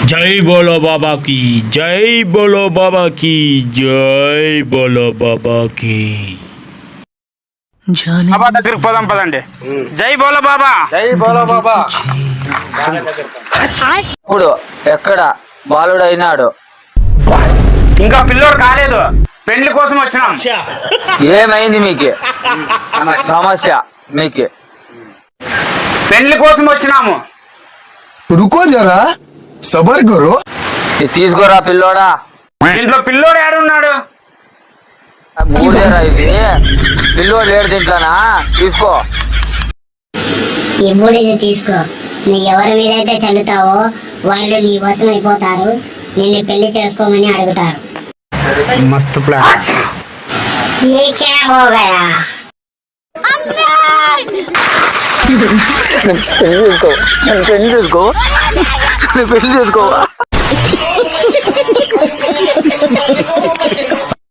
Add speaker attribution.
Speaker 1: జై బోలో బాబా की జై బోలో బాబా की జై బోలో బాబా की
Speaker 2: బాబా దగ్గరికి పోదాం పదండి. జై బోలో బాబా.
Speaker 3: జై బోలో బాబా. ఇప్పుడు ఎక్కడ బాలుడు అయినాడు?
Speaker 2: ఇంకా పిల్లోడు కాలేదు, పెళ్లి కోసం వచ్చినాం.
Speaker 3: ఏమైంది మీకు సమస్య? మీకు
Speaker 2: పెళ్లి కోసం వచ్చినాము.
Speaker 4: रुको जरा सबर करो।
Speaker 3: ఇది తీసుకోరా పిల్లోడా.
Speaker 2: ఇంట్లో పిల్లోడు ఏడున్నాడు?
Speaker 3: మూడేరా ఇది. పిల్లోడు లేడు దీంట్లోనా? తీసుకో.
Speaker 5: ఈ బూడిద తీసుకో. నువ్వు ఎవరి మీద అయితే చల్లుతావో వాళ్ళు నీ వశం అయిపోతారు, నిన్ను పెళ్లి చేసుకోమని అడుగుతారు.
Speaker 2: మస్తు ప్లాన్.
Speaker 5: ये क्या हो गया?
Speaker 3: పెళ్లి చేసుకో.